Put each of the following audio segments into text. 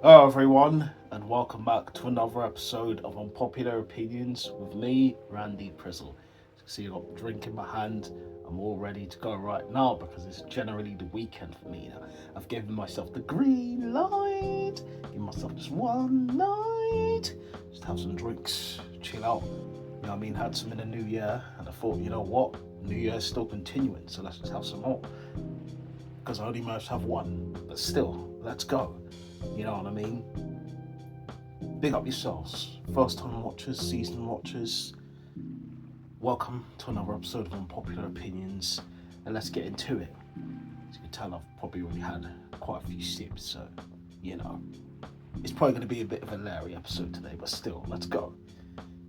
Hello, everyone, and welcome back to another episode of Unpopular Opinions with me, Randy Prizzle. As you can see, I've got a drink in my hand. I'm all ready to go right now because it's generally the weekend for me now. I've given myself the green light, given myself just one night, just have some drinks, chill out. You know what I mean? Had some in the new year, and I thought, you know what? New Year's still continuing, so let's just have some more. Because I only managed to have one, but still, let's go. You know what I mean? Big up yourselves. First time watchers, season watchers. Welcome to another episode of Unpopular Opinions. And let's get into it. As you can tell, I've probably already had quite a few sips, so, you know. It's probably going to be a bit of a Larry episode today, but still, let's go.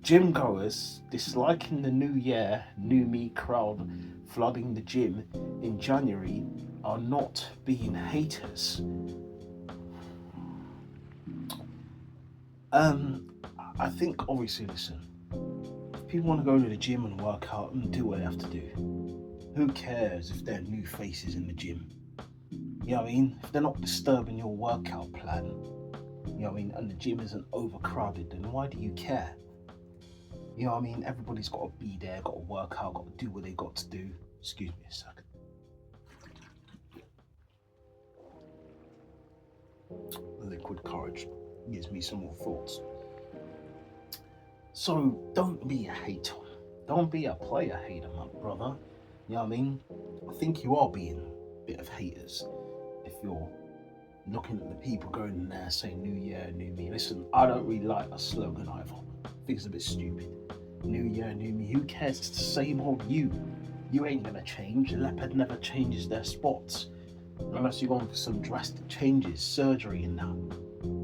Gym goers disliking the new year, new me crowd flooding the gym in January are not being haters. I think obviously, listen, if people want to go to the gym and work out and do what they have to do, who cares if they're new faces in the gym? You know what I mean? If they're not disturbing your workout plan, you know what I mean, and the gym isn't overcrowded, then why do you care? You know what I mean? Everybody's got to be there, got to work out, got to do what they got to do. Excuse me a second. Liquid courage gives me some more thoughts. So don't be a hater. Don't be a player hater, my brother. You know what I mean? I think you are being a bit of haters if you're looking at the people going in there saying New Year, New Me. Listen, I don't really like that slogan either. I think it's a bit stupid. New Year, New Me. Who cares? It's the same old you. You ain't gonna change. The leopard never changes their spots. Unless you're going for some drastic changes, surgery and that.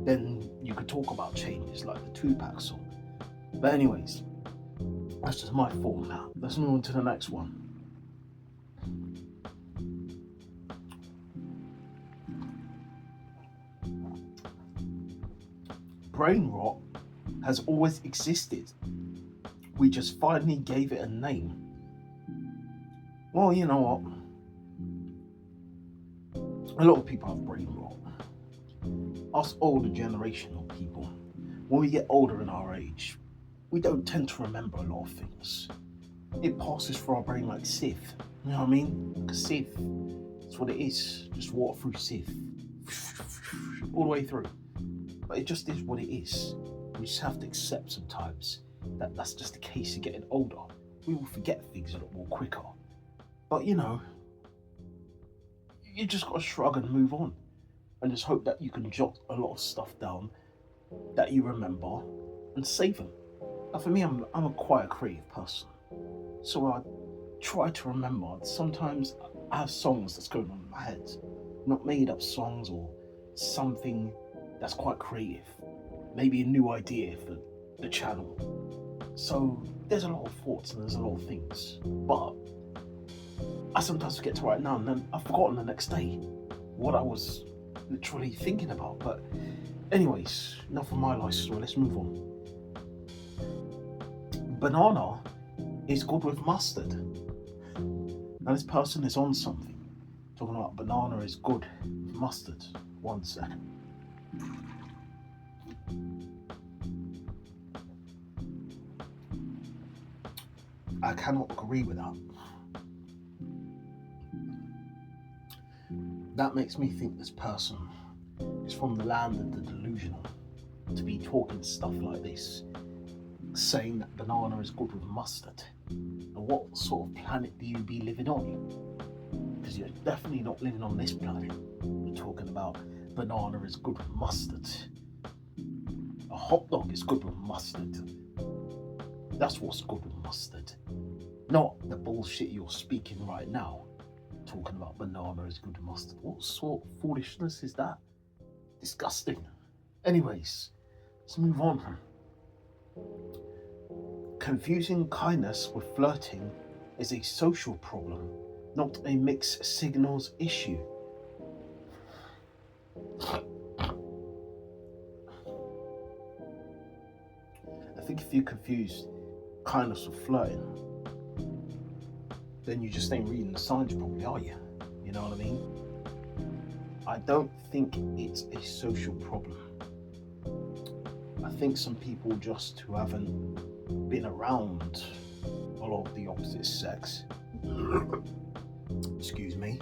Then you could talk about changes like the Tupac song. But anyways, that's just my thought now. Let's move on to the next one. Brain rot has always existed. We just finally gave it a name. Well, you know what? A lot of people have brain rot. Us older generational people, when we get older in our age, we don't tend to remember a lot of things. It passes through our brain like sieve. You know what I mean? Like a sieve. That's what it is. Just water through sieve. All the way through. But it just is what it is. We just have to accept sometimes that that's just the case of getting older. We will forget things a lot more quicker. But you know, you just gotta shrug and move on. And just hope that you can jot a lot of stuff down that you remember and save them. Now for me, I'm a quite a creative person. So I try to remember. Sometimes I have songs that's going on in my head. Not made up songs or something that's quite creative. Maybe a new idea for the channel. So there's a lot of thoughts and there's a lot of things. But I sometimes forget to write it down and then I've forgotten the next day what I was literally thinking about. But anyways, enough of my life story, let's move on. Banana is good with mustard. Now this person is on something. Talking about banana is good with mustard. 1 second. I cannot agree with that. That makes me think this person is from the land of the delusional to be talking stuff like this, saying that banana is good with mustard. Now what sort of planet do you be living on? Because you're definitely not living on this planet. You're talking about banana is good with mustard. A hot dog is good with mustard. That's what's good with mustard. Not the bullshit you're speaking right now. Talking about banana is good with mustard. What sort of foolishness is that? Disgusting. Anyways, let's move on. Confusing kindness with flirting is a social problem not a mixed signals issue. I think if you confuse kindness with flirting, then you just ain't reading the signs properly, are you? You know what I mean? I don't think it's a social problem. I think some people just who haven't been around a lot of the opposite sex, excuse me,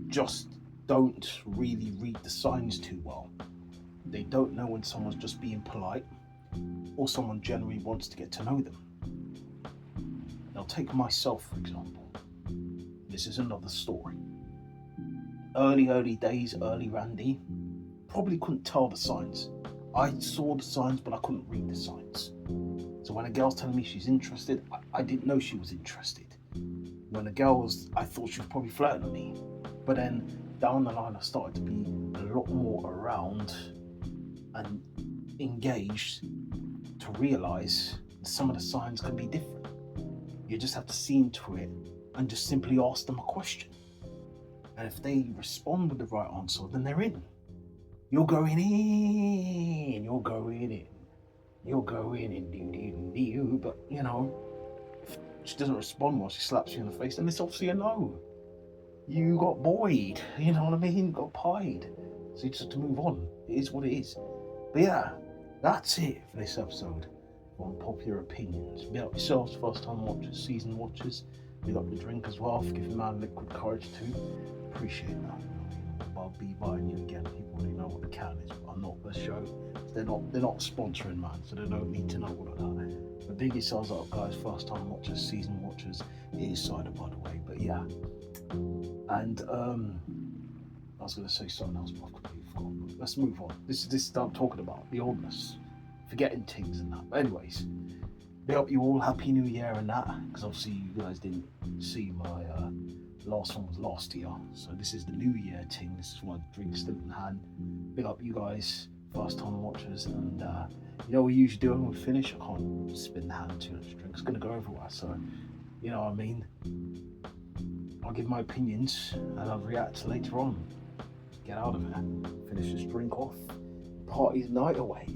just don't really read the signs too well. They don't know when someone's just being polite or someone generally wants to get to know them. Now take myself for example. This is another story. Early days, early Randy, probably couldn't tell the signs. I saw the signs, but I couldn't read the signs. So when a girl's telling me she's interested, I didn't know she was interested. When a girl was, I thought she was probably flirting with me. But then down the line, I started to be a lot more around and engaged to realise some of the signs can be different. You just have to see into it and just simply ask them a question. And if they respond with the right answer, then they're in. You're going in, but you know, if she doesn't respond well, she slaps you in the face, then it's obviously a no. You got buoyed, you know what I mean? You got pied. So you just have to move on. It is what it is. But yeah, that's it for this episode of Unpopular Opinions. Be up yourselves, first time watchers, season watchers. Big up the drink as well for giving man liquid courage too. Appreciate that. I'll be buying you again. People already know what the can is, but I'm not the show. They're not sponsoring, man, so they don't need to know all of that. But big yourselves up, guys. First time watchers, season watchers. It is cider, by the way. But yeah. And I was gonna say something else, but I've completely forgotten. But let's move on. This is what I'm talking about. The oldness. Forgetting things and that. But anyways. Be up you all, happy new year and that, because obviously you guys didn't see my last one was last year, so this is the new year thing. This is why the drink's still in hand. Big up you guys, first time watchers, and you know what we usually do when we finish? I can't spin the hand too much drink, it's gonna go everywhere, so you know what I mean. I'll give my opinions and I'll react later on. Get out of it, finish this drink off, party's night away.